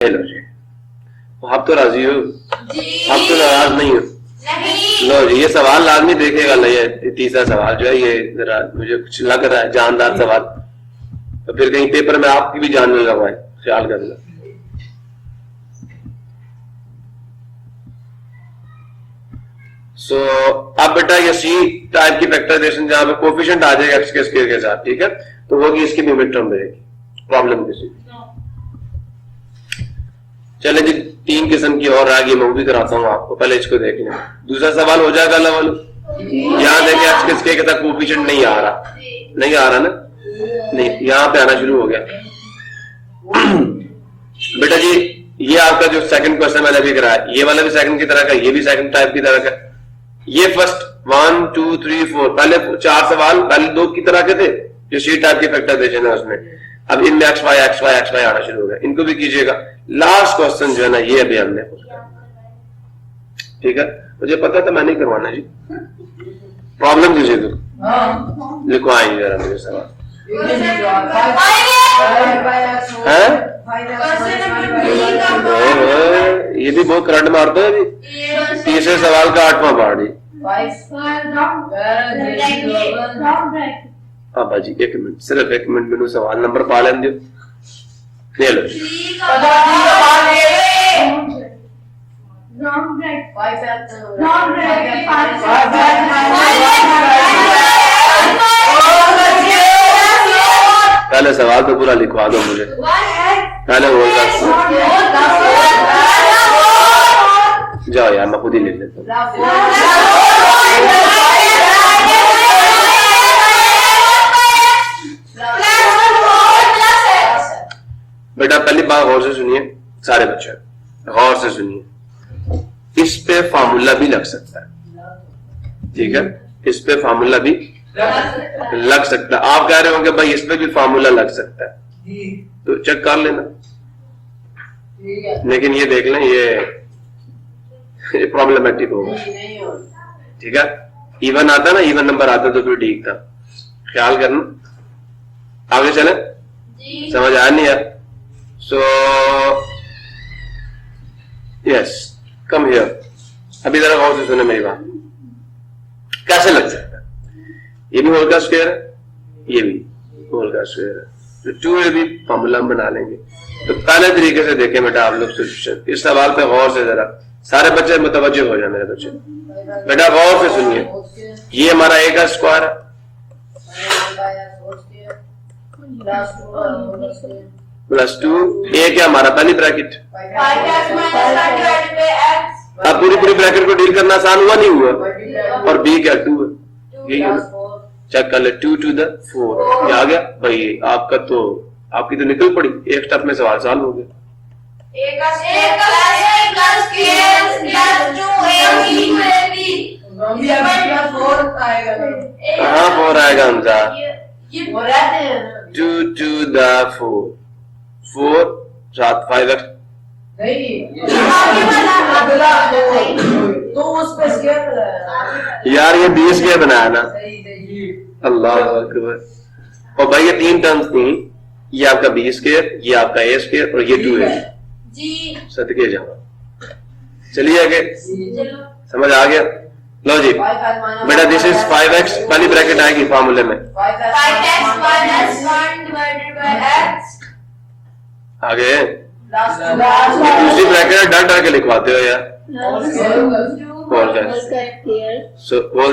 लो जी, आप तो राजी हो, आप तो नाराज नहीं हो। लो जी, ये सवाल लाजमी देखेगा। ये तीसरा सवाल जो है, ये जरा मुझे कुछ लग रहा है जानदार सवाल, तो फिर कहीं पेपर में आपकी भी जान में लगवाए, ख्याल करना। अब बेटा ये सी टाइप की फैक्टराइजेशन जहां पे कोफिशिएंट आ जाएगा एक्स के स्क्वायर के साथ, ठीक है, तो होगी इसकी भी मिड टर्म रहेगी, प्रॉब्लम किसी। चले जी, 3 किस्म की और आगे मैं वो भी कराता हूँ आपको, पहले इसको देख लें। दूसरा सवाल हो जाएगा लेवल, यहाँ देखें एक्स के स्क्वायर के साथ कोफिशिएंट नहीं आ रहा, नहीं आ रहा ना, नहीं, यहाँ पे आना शुरू हो गया। बेटा जी, ये आपका जो सेकंड क्वेश्चन मैंने अभी कराया, ये वाला भी सेकंड की तरह का, ये भी सेकंड टाइप की तरह का। ये फर्स्ट 1 2 3 4 पहले 4 सवाल पहले 2 की तरह के थे, जो सी टाइप की फैक्टराइजेशन है उसमें। अब इनमें एक्स वाई आना शुरू हो गया, इनको भी कीजिएगा। लास्ट क्वेश्चन जो है ना, ये अभी हमने, ठीक है, मुझे पता था मैं नहीं करवाना जी, प्रॉब्लम दीजिए तो लिखवाएंगे जरा मुझे सवाल है। ये भी बहुत करंट मारता है जी। तीसरे सवाल का 8वां पार्ट जी। हाँ जी, 1 मिनट, सिर्फ 1 मिनट, मैंने सवाल नंबर पा लें दियो, ले लो। पहले सवाल तो पूरा लिखवा दो मुझे, पहले बोल जाओ यार, मैं खुद ही लिख लेता हूँ। बेटा पहली बात गौर से सुनिए, सारे बच्चे गौर से सुनिए, इस पे फार्मूला भी लग सकता है, ठीक है, इस पे फार्मूला भी लग सकता है। आप कह रहे होंगे भाई इस पे भी फार्मूला लग सकता है, तो चेक कर लेना, लेकिन ये देख लें, ये प्रॉब्लमेटिक होगा, ठीक है। इवन आता ना, इवन नंबर आता तो फिर ठीक था, ख्याल करना। आगे चले, समझ आया नहीं यार? सो यस, कम हियर, अभी जरा गौर से सुने मेरी बात। कैसे लग सकता है? ये भी होल का स्क्वायर है, ये भी होल का स्क्वायर है, तो 2a भी फॉर्मूला हम बना लेंगे। तो पहले तरीके से देखें बेटा आप लोग सोल्यूशन, इस सवाल पे गौर से जरा सारे बच्चे मुतवज्जो हो जाए मेरे बच्चे, बेटा गौर से सुनिए। ये हमारा a का स्क्वायर है, +2 a क्या हमारा पहली ब्रैकेट, अब पूरी ब्रैकेट को डील करना आसान हुआ नहीं हुआ, और b क्या 2 है, यही है, चेक कर ले, 2 to the 4 ये आ गया भाई। आपका तो आपकी तो निकल पड़ी, एक स्टेप में सवाल सॉल्व हो गया। कहाँ 4 आएगा हमजा, 2 to the 4 साथ 5x यार, ये 20 के बनाया ना, अल्लाह अकबर। और भाई ये 3 टर्म्स थी, ये आपका b स्क्वायर, ये आपका a स्क्वायर, और ये 2a जी, सदके जाओ। चलिए आगे, समझ आ गया? लो जी बेटा, दिस इज 5x, पहली ब्रैकेट आएगी फार्मूले में, 5x minus 1 divided by x। आगे दूसरी ब्रैकेट डर के लिखवाते हो यार, बोल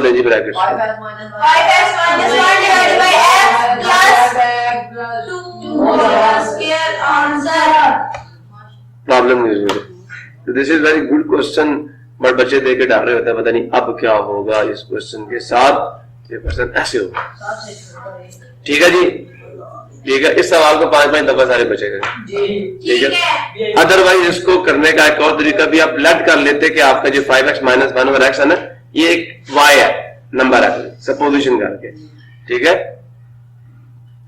दे जी bracket, 5x minus 1 divided by x plus 2 square answer। Problem नहीं है। तो this is very good question, but बच्चे देख के डाल रहे होते हैं पता नहीं अब क्या होगा इस क्वेश्चन के साथ, ये क्वेश्चन ऐसे होगा, ठीक है जी, ठीक है। इस सवाल को 5-5 दफा सारे बच्चे करें, ठीक है। अदरवाइज इसको करने का एक और तरीका भी, आप लेट कर लेते कि आपका जो 5x minus 1 over x है ना, ये एक y है, नंबर है, सपोजिशन करके, ठीक है।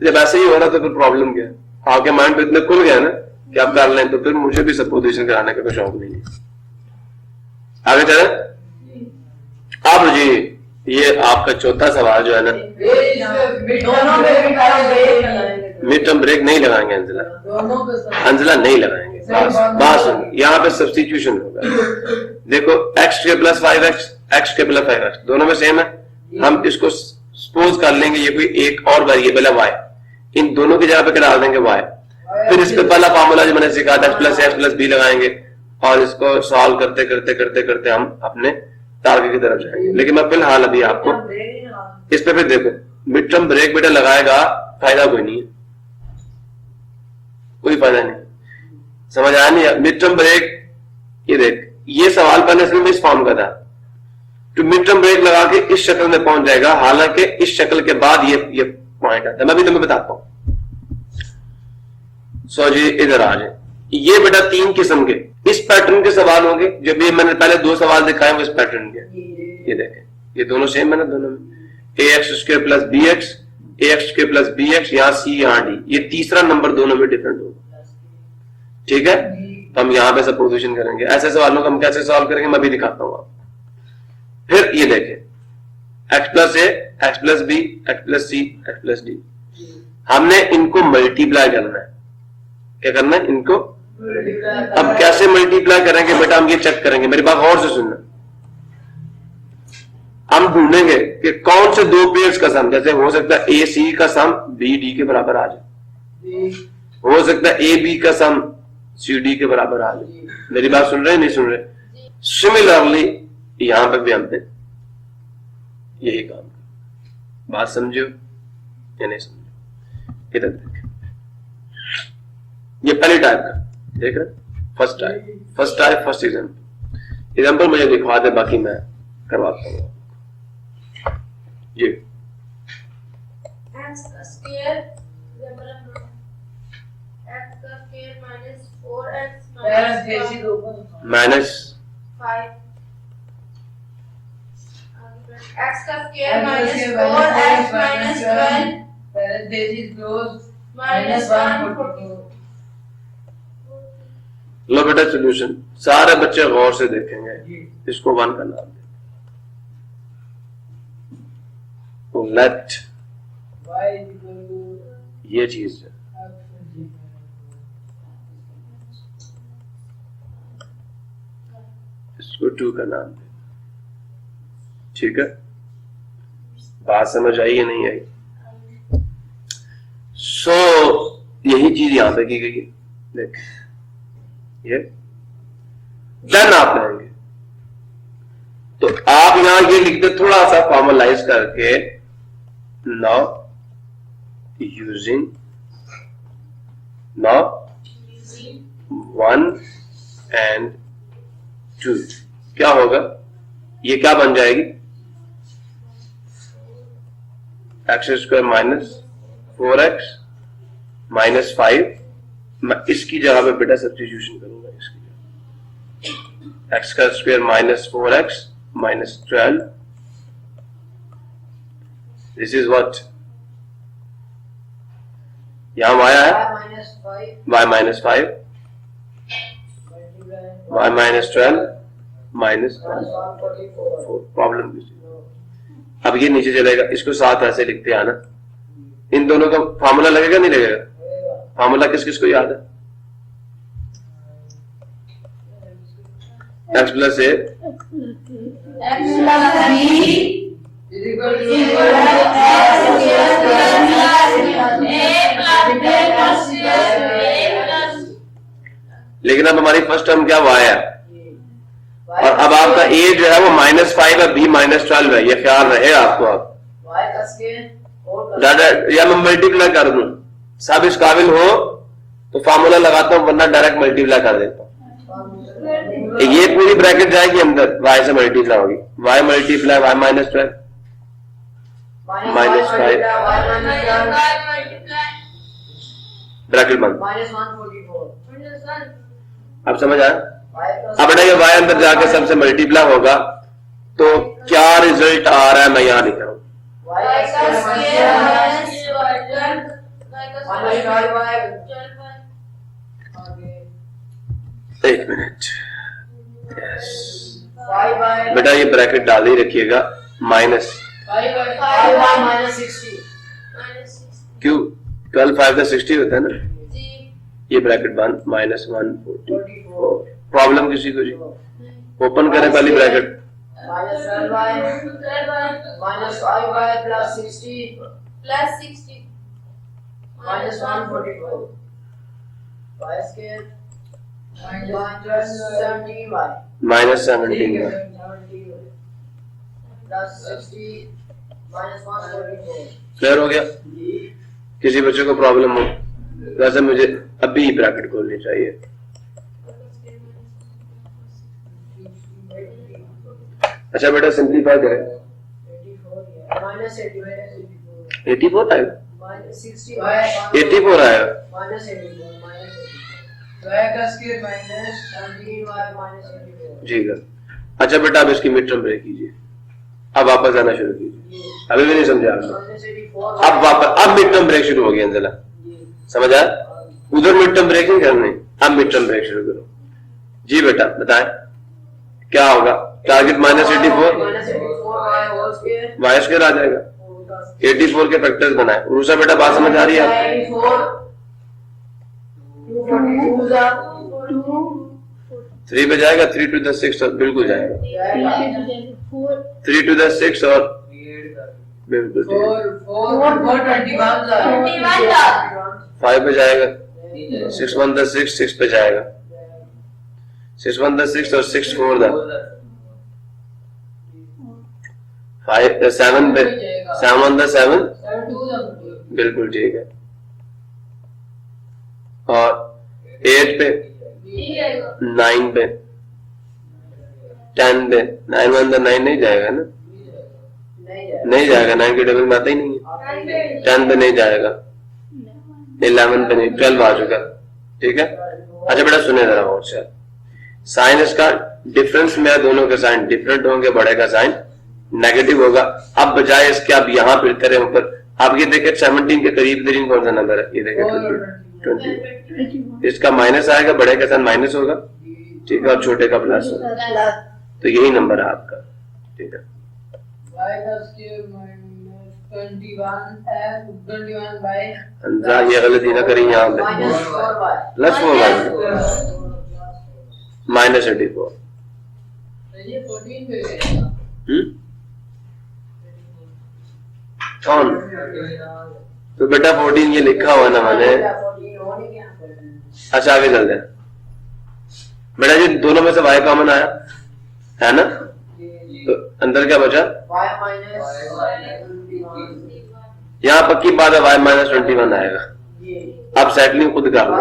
जब ऐसे ही हो रहा तो फिर प्रॉब्लम क्या है, आपके माइंड पे इतने खुल गया ना कि आप कर लें, तो फिर मुझे भी सपोजिशन कराने का कोई शौक नहीं है। आगे चले अब जी, ये आपका चौथा सवाल जो है ना, मिड टर्म ब्रेक नहीं लगाएंगे अंजला, अंजला नहीं लगाएंगे। बात सुन, यहाँ पे सब्स्टिट्यूशन होगा। देखो x² + 5x, x² + 5x दोनों में सेम है। हम इसको सपोज कर लेंगे ये कोई एक और वेरिएबल है y, इन दोनों की जगह पे क्या डाल देंगे y, फिर इस पे पहला फार्मूला जो मैंने सिखाया था x + b लगाएंगे और इसको सॉल्व करते करते करते करते हम अपने टारगेट की तरफ जाएंगे। लेकिन मैं फिलहाल अभी आपको इस पे फिर देखो, मिड टर्म ब्रेक बेटा लगाएगा, फायदा कोई नहीं है, कोई फायदा नहीं। समझ आया नहीं? मिड टर्म ब्रेक, ये देख, ये सवाल पहले सिर्फ इस फॉर्म का था, तो मिड टर्म ब्रेक लगा के इस शक्ल में पहुंच जाएगा, हालांकि इस शक्ल के बाद ये पॉइंट आता है। मैं भी तुम्हें बताता हूं। सो जी इधर आ जाए, ये बेटा 3 किस्म के इस पैटर्न के सवाल होंगे। जो भी मैंने पहले 2 सवाल दिखाए वो इस पैटर्न के, ये देखें, ये दोनों सेम है ना, दोनों में ax² + bx, ax² + bx, यहाँ c यहाँ d, ये तीसरा नंबर दोनों में डिफरेंट होगा। ठीक है, तो हम यहाँ पे सपोजिशन करेंगे। ऐसे सवालों को हम कैसे सॉल्व करेंगे मैं भी दिखाता हूँ आपको। फिर ये देखें, x + a, x + b, x + c, x + d, हमने इनको मल्टीप्लाई करना है। क्या करना है? इनको। अब कैसे मल्टीप्लाई करेंगे बेटा, हम ये चेक करेंगे, मेरी बात गौर से सुनना। हम ढूंढेंगे कि कौन से 2 पेयर्स का सम, जैसे हो सकता है ए सी का सम बी डी के बराबर आ जाए, हो सकता है ए बी का सम सी डी के बराबर आ जाए। मेरी बात सुन रहे हैं नहीं सुन रहे? सिमिलरली यहां पर भी हमने यही काम किया। बात समझो या नहीं समझो? इधर देखें, ये पहली टाइप का देख रहे, फर्स्ट टाइप फर्स्ट एग्जाम्पल मुझे दिखवा दे, बाकी मैं करवाता हूँ। ये x का स्क्वायर -4x माइनस -5, x का स्क्वायर -4x -12 -142। लो बेटा सोल्यूशन, सारे बच्चे गौर से देखेंगे, इसको 1 का नाम दे। तो लेट ये चीज है, इसको 2 का नाम दे। ठीक है, बात समझ आई या नहीं आई? सो यही चीज यहां पे की गई है। देख ये देन आप लेंगे, तो आप यहां ये लिख दे थोड़ा सा फॉर्मलाइज करके, नाउ यूजिंग 1 and 2 क्या होगा? ये क्या बन जाएगी? x² - 4x -5। मैं इसकी जगह पे बेटा सब्स्टिट्यूशन करूंगा, इसकी जगह x² - 4x -12, this is what, यहां y है y -5, y -12 -144। प्रॉब्लम अब ये नीचे चलेगा, इसको साथ ऐसे लिखते हैं ना, इन दोनों का फार्मूला लगेगा नहीं लगेगा? फार्मूला किस किस को याद है? x + a लेकिन अब हमारी फर्स्ट टर्म क्या y है, और अब आपका a जो है वो -5 है, b -12 है, ये ख्याल रहे आपको। आप या मैं मल्टीप्लाई कर दूं, सब इस काबिल हो तो फार्मूला लगाता हूं, वरना डायरेक्ट मल्टीप्लाई कर देता हूं। ये पूरी ब्रैकेट जाएगी अंदर, y से मल्टीप्लाई होगी, y मल्टीप्लाई y -12 -5 ब्रैकेट बंद। अब समझ आया? अब बेटा ये y अंदर जाके सबसे मल्टीप्लाई होगा, तो क्या रिजल्ट आ रहा है मैं यहां लिख रहा हूं, एक मिनट। यस बेटा ये ब्रैकेट डाल ही रखिएगा, माइनस क्यों 12 5 का 60 होता है ना, ये ब्रैकेट बंद, -144। प्रॉब्लम किसी को जी? ओपन करें पहली bracket, -12y -5y plus 60 -144 y square -17y -17 plus 60 -144। Clear हो गया? किसी बच्चे को प्रॉब्लम हो वैसे मुझे अभी ही ब्रैकेट खोलनी चाहिए। अच्छा बेटा सिंप्लीफाई करें, -84 आएगा, 84 आएगा, जी का। अच्छा बेटा अब इसकी मिड टर्म ब्रेक कीजिए, अब वापस आना शुरू कीजिए। अभी भी नहीं समझा आपको? अब वापस, अब मिड टर्म ब्रेक शुरू हो गया अंजला, समझ आया? उधर मिड टर्म ब्रेक नहीं करनी, अब मिड टर्म ब्रेक शुरू करो। जी बेटा बताएं क्या होगा? टारगेट -84 वाई स्क्वायर आ जाएगा, 84 के फैक्टर्स बनाए। उषा बेटा बात समझ आ रही है? 3 पे जाएगा, 3 to the 6 और बिल्कुल जाएगा, 3 to the 6 और बिल्कुल 5 पे जाएगा, 6 1 the 6 6 पे जाएगा, 6 1 the 6 और 6 4 the 5 7 पे, 7 1 the 7 बिल्कुल ठीक है, और 8 पे, 9 पे, 10 पे, 9 1 the 9 नहीं जाएगा ना, नहीं जाएगा, 9 की टेबल में आता ही नहीं है, 10 पे नहीं जाएगा, 11 पे नहीं, 12 आ चुका, ठीक है। अच्छा बेटा सुने जरा और से, साइन इसका डिफरेंस में दोनों के साइन डिफरेंट होंगे, बड़े का साइन नेगेटिव होगा। अब बजाय इसके आप यहाँ फिरते रहे ऊपर, आप ये देखें 17 के करीब तरीन कौन सा नंबर है, ये देखें 20, इसका माइनस आएगा, बड़े का साइन माइनस होगा, ठीक है, और छोटे का प्लस होगा, तो यही नंबर है आपका, ठीक है। ये गलती ना करी यहाँ पे, +4 -84, कौन? तो बेटा 14 ये लिखा हुआ ना मैंने। अच्छा आगे चलते हैं बेटा जी, दोनों में से y कॉमन आया है ना, तो अंदर क्या बचा? यहाँ पक्की बात है, y -21 आएगा। अब सेटलिंग खुद कर लो,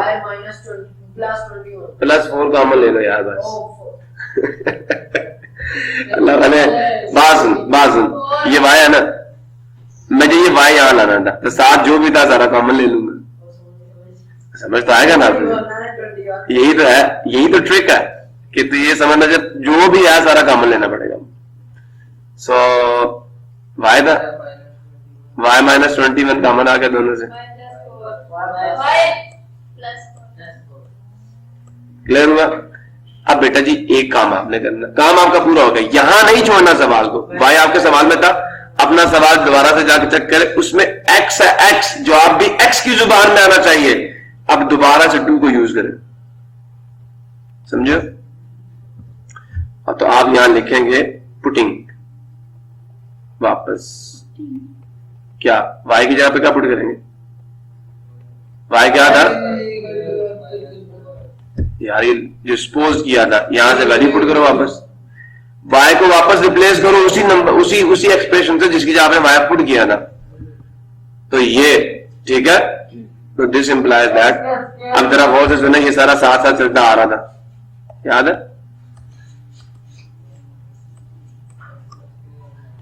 +4 कॉमन ले लो यार बस। अल्लाह मैंने बाजुन ये y है ना, मुझे ये y यहाँ लाना था, तो साथ जो भी था सारा कॉमन ले लूंगा, समझ तो आएगा ना आपको? यही तो है, यही तो ट्रिक है कि तो ये समझना जो भी है सारा कॉमन लेना पड़ेगा। सो y था, y -21 कॉमन आ गया दोनों से, क्लियर हुआ? अब बेटा जी एक काम आपने करना, काम आपका पूरा हो गया, यहां नहीं छोड़ना सवाल को। भाई आपके सवाल में था, अपना सवाल दोबारा से जाकर चेक करें, उसमें x है, x जवाब भी x की जुबान में आना चाहिए। अब दोबारा से 2 को यूज करें, समझो? तो आप यहां लिखेंगे पुटिंग, वापस क्या y की जगह पे क्या पुट करेंगे? y क्या था यार, ये जो सपोज किया था, यहां से वैल्यू पुट करो वापस, y को वापस रिप्लेस करो उसी नंबर उसी एक्सप्रेशन से जिसकी जगह पे y पुट किया था, तो ये ठीक है। तो दिस इंप्लाइज दैट, अब जरा गौर से सुने, ये सारा साथ साथ चलता आ रहा था, याद है?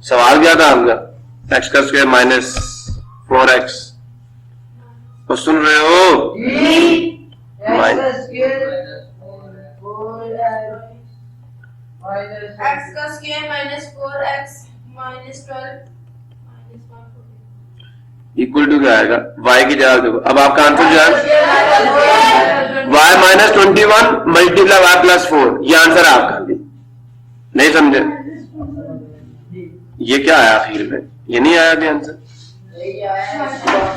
सवाल क्या था आपका? x का स्क्वायर -4x, तो सुन रहे हो? x का स्क्वायर -4x -12 इक्वल टू क्या आएगा? y की जगह देखो, अब आपका आंसर जो है y -21 मल्टीप्लाई y +4, ये आंसर है आपका। नहीं समझे? ये क्या आया आखिर में? ये नहीं आया अभी आंसर,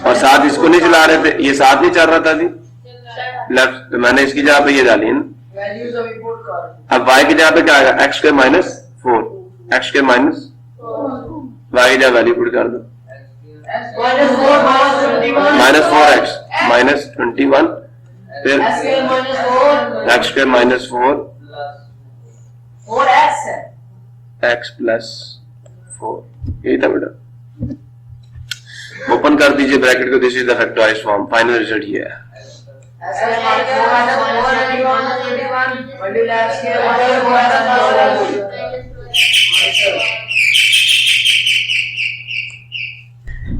और साथ इसको नहीं चला रहे थे, ये साथ नहीं चल रहा था अभी, लेफ्ट, तो मैंने इसकी जगह पे ये डाली है ना। वैल्यूज ऑफ इनपुट कर अब y की जगह पे क्या आएगा, x square minus 4, x square minus y की जगह वैल्यू पुट कर दो, माइनस 4x माइनस 21, फिर x square minus 4 x plus 4, यही था बेटा। ओपन कर दीजिए ब्रैकेट को, this is the factorised form, final result ये है।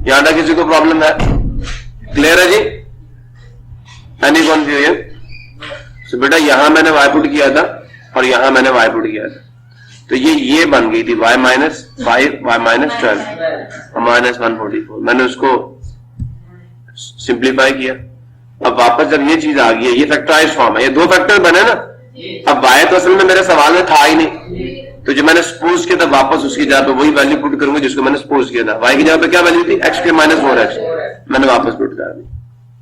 यहां तक किसी को प्रॉब्लम है? क्लियर है जी? Any confusion? सो बेटा यहां मैंने y पुट किया था और यहां मैंने y पुट किया था, तो ये बन गई थी y माइनस 5 y माइनस 12 और माइनस 144। मैंने उसको सिंप्लीफाई किया। अब वापस जब ये चीज आ गई है, ये फैक्टराइज्ड फॉर्म है, ये दो फैक्टर बने ना। अब y तो असल में मेरे सवाल में था ही नहीं, तो जो मैंने सपोज किया था वापस उसकी जगह पे वही वैल्यू पुट करूंगा जिसको मैंने सपोज किया था। y की जगह पे क्या वैल्यू थी, एक्स के माइनस 4x, मैंने वापस पुट कर दी।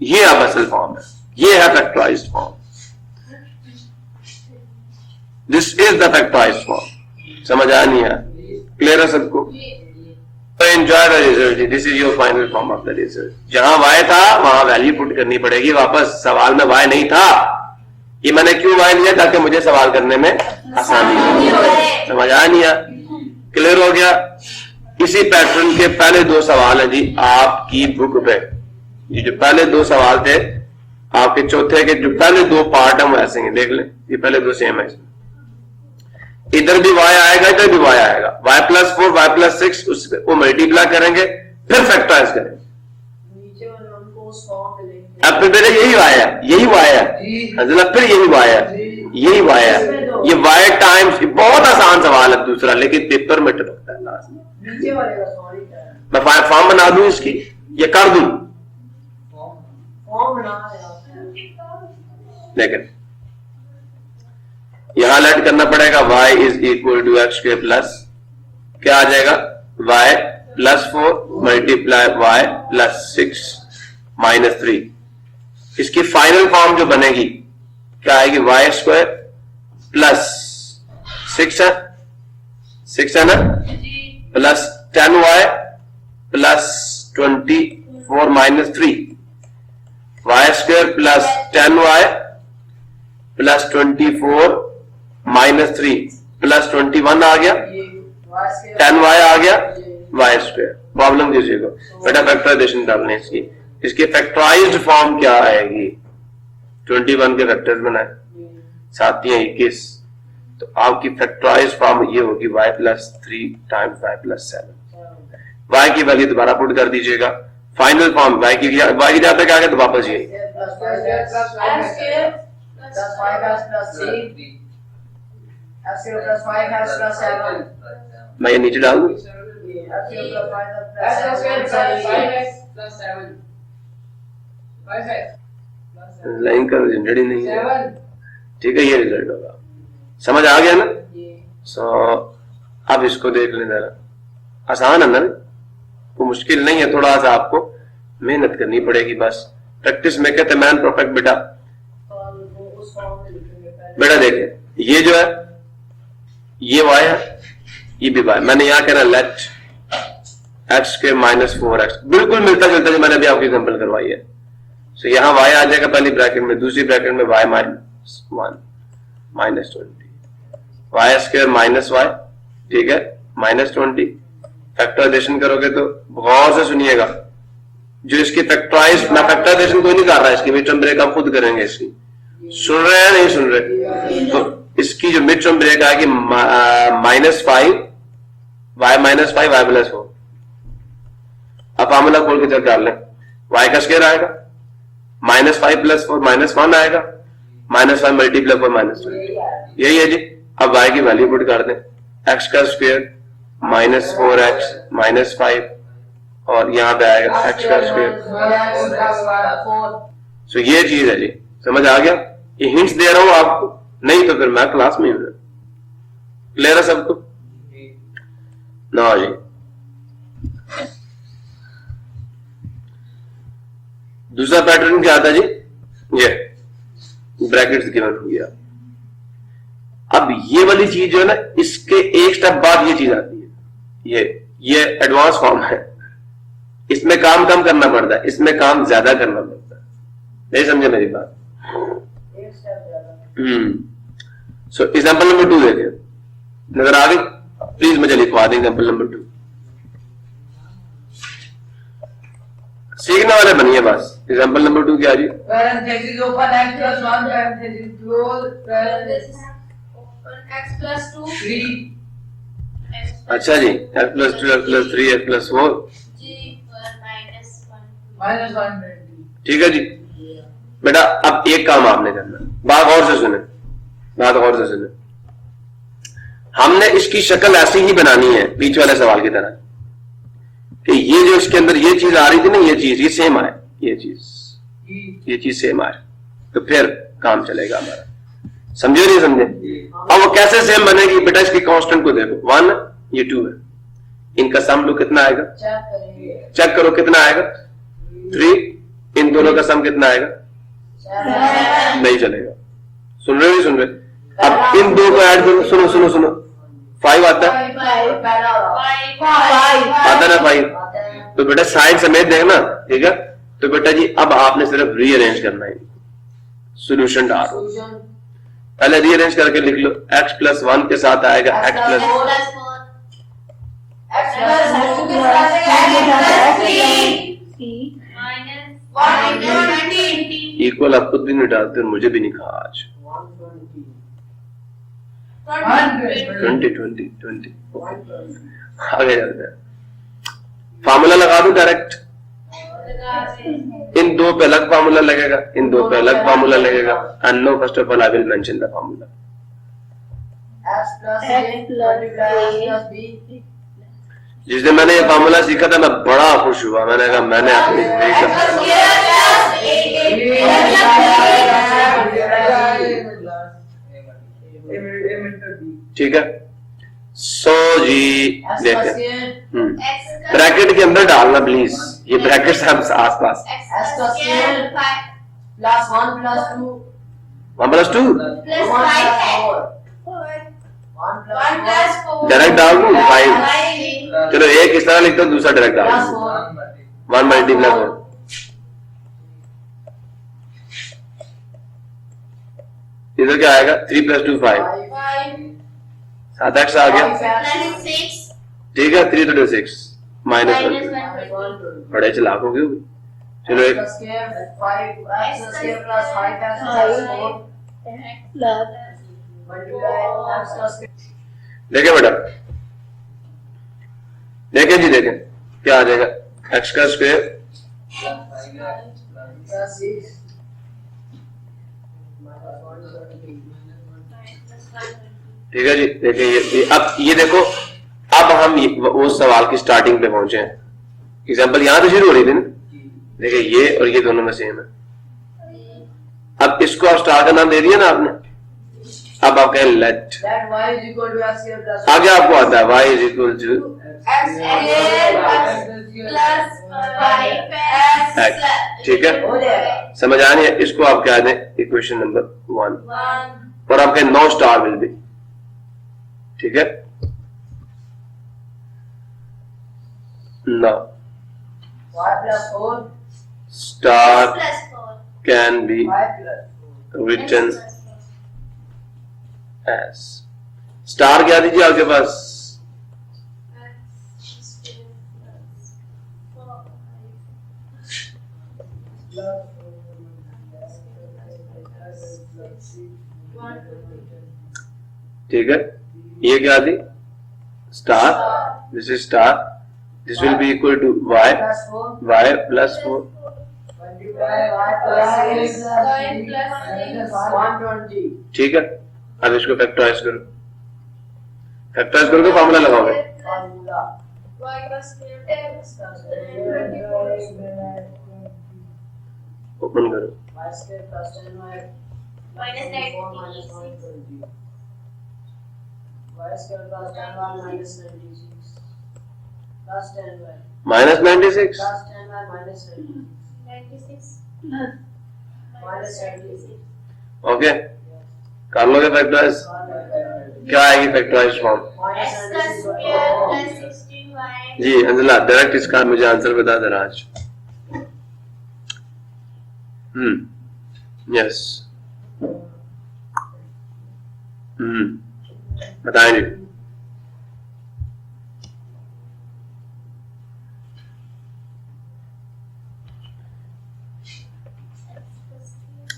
ये अब असल फॉर्म है, ये है factorised form. This is the factorised form. समझ आया नहीं है? क्लियर है सबको? Enjoy the result, this is your final form of the result. जहां y था वहां वैल्यू पुट करनी पड़ेगी वापस। सवाल में y नहीं था, ये मैंने क्यों y लिया, ताकि मुझे सवाल करने में आसानी हो। समझ आया नहीं है? क्लियर हो गया? इसी पैटर्न के पहले दो सवाल है जी आपकी बुक पे। ये जो पहले दो सवाल थे आपके चौथे के जो पहले दो पार्ट है वो ऐसे हैं, देख लें। ये पहले दो सेम है, इधर भी y आएगा इधर भी y आएगा, y प्लस 4 y प्लस 6 उसको वो मल्टीप्लाई करेंगे फिर फैक्टराइज करेंगे। अब फिर मेरे यही y है, यही y है, फिर यही y है, यही y है, ये y टाइम्स। बहुत आसान सवाल है दूसरा, लेकिन पेपर में टपकता है लास्ट में। मैं फॉर्म बना दूं इसकी, ये कर दूं, लेकिन यहां लेट करना पड़ेगा y is equal to x square plus क्या आ जाएगा, y plus 4 multiply y plus 6 minus 3। इसकी फाइनल फॉर्म जो बनेगी क्या आएगी, y स्क्वायर प्लस 6 है ना, plus 10y plus 24 minus 3, y square plus 10y plus 24 minus 3 plus 21 आ गया, 10y आ गया, y स्क्वायर। प्रॉब्लम कीजिएगा बेटा, फैक्टराइजेशन करने इसकी फैक्टराइज्ड फॉर्म क्या आएगी, 21 के फैक्टर्स बनाए, 7 या 21, तो आपकी फैक्टराइज्ड फॉर्म ये होगी y plus 3 times y plus 7। y की वैल्यू दोबारा पुट कर दीजिएगा, फाइनल फॉर्म y की जगह पे क्या आ गया, तो वापस ये मैं ये नीचे डाल दूं, लाइन का जनरेट ही नहीं है। ठीक है, ये रिजल्ट होगा। समझ आ गया ना? सो अब इसको देख लें जरा, आसान है ना, वो मुश्किल नहीं है, थोड़ा सा आपको मेहनत करनी पड़ेगी बस। प्रैक्टिस में कहते मैन परफेक्ट बेटा। बेटा देखें, ये जो है ये y है, ये भी y। मैंने यहां कहना लेट एक्स के माइनस 4x, बिल्कुल मिलता जुलता जो मैंने अभी आपकी एग्जांपल करवाई है। सो यहां y आ जाएगा पहली ब्रैकेट में, दूसरी ब्रैकेट में y minus 1 minus 20, y square minus y, ठीक है, माइनस 20। फैक्टराइजेशन करोगे तो गौर से सुनिएगा, जो इसकी फैक्टराइज, मैं फैक्टराइजेशन कोई नहीं कर रहा, इसकी मिड टर्म ब्रेक आप खुद करेंगे। इसकी सुन रहे हैं नहीं सुन रहे? तो इसकी जो मिड टर्म ब्रेक आएगी minus 5 y minus 5 y plus 4। अब फार्मूला खोल के चेक कर लें, y का स्क्वायर आएगा, माइनस 5 प्लस 4 माइनस 1 आएगा, माइनस 5 मल्टीप्लाई 4 माइनस 2, यही है जी। अब y की वैल्यू पुट कर दें, x का स्क्वायर माइनस 4x माइनस 5 और यहां पे आएगा x का स्क्वायर। सो ये चीज है जी, समझ आ गया? ये हिंट्स दे रहा हूं आपको, नहीं तो फिर मैं क्लास में हूं। क्लियर है सबको? ना जी, दूसरा पैटर्न क्या आता है जी, ये ब्रैकेट्स गिवन हो गया। अब ये वाली चीज जो है ना, इसके एक स्टेप बाद ये चीज आती है, ये एडवांस फॉर्म है। इसमें काम कम करना पड़ता है, इसमें काम ज्यादा करना पड़ता है। नहीं समझे मेरी बात? एक स्टेप ज्यादा। सो एग्जाम्पल नंबर 2 देखें, नजर आ गई? प्लीज मुझे लिखवा दें एग्जाम्पल नंबर 2। सीखने वाले बनिए बस। एग्जाम्पल नंबर 2 क्या जी? Parenthesis open x plus 1 parenthesis close parenthesis Open x plus 2. 3 अच्छा जी, x plus 2 x plus 3 x plus 4, G पर minus 1. minus 120. ठीक है जी। बेटा अब एक काम आपने करना, बात गौर से सुने, बात गौर से सुने। हमने इसकी शक्ल ऐसी ही बनानी है बीच वाले सवाल की तरह कि ये जो इसके अंदर ये चीज आ रही थी ना, ये चीज ये सेम आए, ये चीज सेम आए, तो फिर काम चलेगा हमारा। समझे नहीं समझे? अब वो कैसे सेम बनेगी? बेटा इसकी कांस्टेंट को देखो, 1 ये 2 है, इनका सम लो कितना आएगा? चेक करेंगे। चेक करो कितना आएगा? 3। इन दोनों का सम कितना आएगा? नहीं चलेगा। सुन रहे हो नहीं सुन रहे? अब इन दो को ऐड करो, सुनो सुनो सुनो, 5 आता है, आता ना 5? तो बेटा साइड समेत देखना, ठीक है? तो बेटा जी अब आपने सिर्फ रीअरेंज करना है, सोल्यूशन डालो। पहले रीअरेंज करके लिख लो, x plus 1 के साथ आएगा x plus X plus 2 के साथ x plus 3 minus 120. इक्वल आप खुद भी नहीं डालते और मुझे भी नहीं कहा आज। 20 आगे जाते हैं। फार्मूला लगा दूं डायरेक्ट? इन दो पे अलग फार्मूला लगेगा, इन दो पे अलग फार्मूला लगेगा। And no first of all I will mention the formula. x plus a multiplied x plus b जिस दिन मैंने ये फार्मूला सीखा था मैं बड़ा खुश हुआ, मैंने कहा मैंने अपनी जिंदगी ठीक है। सो जी देखें, ब्रैकेट के अंदर डालना प्लीज, ये ब्रैकेट से हम आस पास। x plus 5 plus 1 plus 2 1 plus 2 plus 1 5 plus है 4 1 plus 4 डायरेक्ट डाल दूं 5। चलो एक इस तरह लिखता हूँ, दूसरा डायरेक्ट डाल plus दूं, 4 1 मल्टीप्लाई 4। इधर क्या आएगा? 3 plus 2 5, 7x आ गया, plus 6 ठीक है। 3 to 6 minus 1। minus 120. बड़े चलाक हो गए। चलो एक x square plus 5x plus 4 multiply x plus देखें बेटा, देखें जी, देखें क्या आ जाएगा? x का स्क्वायर plus 6 ठीक है जी। देखें ये अब ये देखो, अब हम उस सवाल की स्टार्टिंग पे पहुंचे हैं। एग्जांपल यहां से शुरू हो रही थी ना, देखिए ये और ये दोनों में सेम है। अब इसको आप स्टार का नाम दे दिया ना आपने, अब आप कहें late, that y is equal to x square plus आगे आपको आता है y is equal to x square plus 5x ठीक है। हो जाएगा समझ आ रही है? इसको आप कह दें इक्वेशन नंबर 1 1 और आपके 9 स्टार विल बी, ठीक है। 9 y plus 4 star plus 4 can be y plus 4 written as star क्या दीजिए आपके पास? ठीक है। ये क्या दी? Star, this is star, this will be equal to y, plus 4 y plus 4 multiply y plus 6 minus 120 ठीक है। अब इसको फैक्टराइज करो, फैक्टराइज करोगे फार्मूला लगाओगे, formula y का square x ओपन करो, y square plus 10y minus minus 120 y square plus 10y minus 96 plus 10y minus 96 plus 10y minus 96 96 minus 76 okay, कर लोगे फैक्टराइज? क्या आएगी फैक्टराइज फॉर्म? x का स्क्वायर प्लस 16y। जी अंजला, direct इसका मुझे answer बता दे राज। Yes, बताएं जी।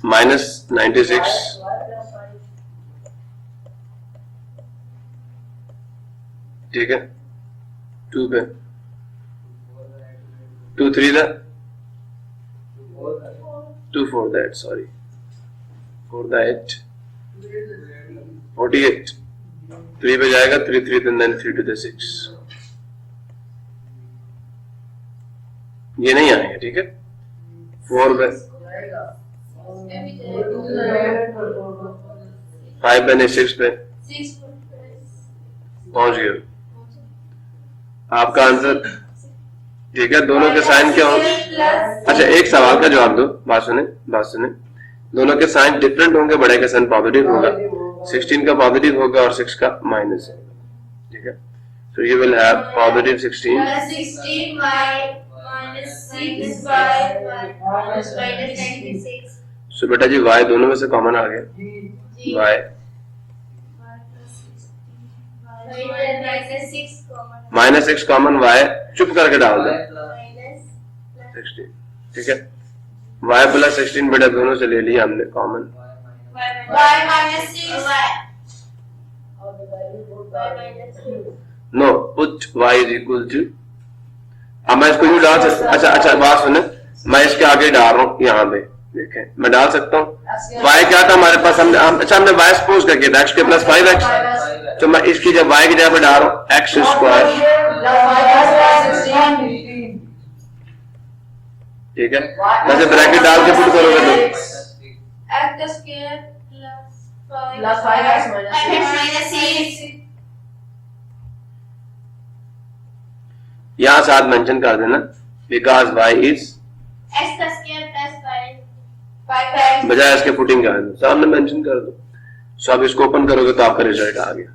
-96 ठीक है, 2 पे 2 3 था, 2 4 that sorry 4 that 48 3 पे जाएगा, 3 3 and then 3 to the 6 ये नहीं आएगा, ठीक है। 4 पे 5 पे नहीं, 6 पे 6 पहुंच गए आपका आंसर, ठीक है। दोनों के साइन क्या होंगे? अच्छा, एक सवाल का जवाब दो, बात सुने। दोनों के साइन डिफरेंट होंगे, बड़े का साइन पॉजिटिव होगा, 16 का पॉजिटिव होगा और 6 का माइनस है, ठीक है। So you will have positive 16 plus 16y minus 6y minus 96। सो बेटा जी y दोनों में से कॉमन आ गया, y -6 कॉमन, y चुप करके डाल दो 16, ठीक है। y प्लस 16 बेटा दोनों से ले लिया हमने common, y minus 6y no put y is equal to, अब मैं इसको यूं डाल सकता, अच्छा बात सुने, मैं इसके आगे डाल रहा हूँ, यहाँ पे देखें मैं डाल सकता हूँ। y क्या था हमारे पास, हमने y सपोज करके था x के प्लस 5x, तो मैं इसकी जब y की जगह पे डाल रहा हूँ x स्क्वायर, ठीक है। वैसे ब्रैकेट डाल के पुट करोगे तो x square Plus 5x minus 6 यहाँ साथ मेंशन कर देना, बिकॉज y इज x का स्क्वायर प्लस 5x बजाय इसके पुटिंग कर दो, सामने मेंशन कर दो। सो अब इसको ओपन करोगे तो आपका रिजल्ट आ गया।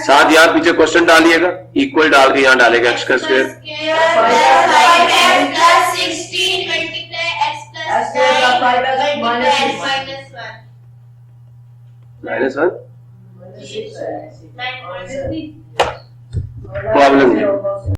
साथ यहाँ पीछे क्वेश्चन डालिएगा, इक्वल डाल के यहाँ डालेगा x का square plus 16 multiply x plus 5 multiply -1 -1 problem नहीं।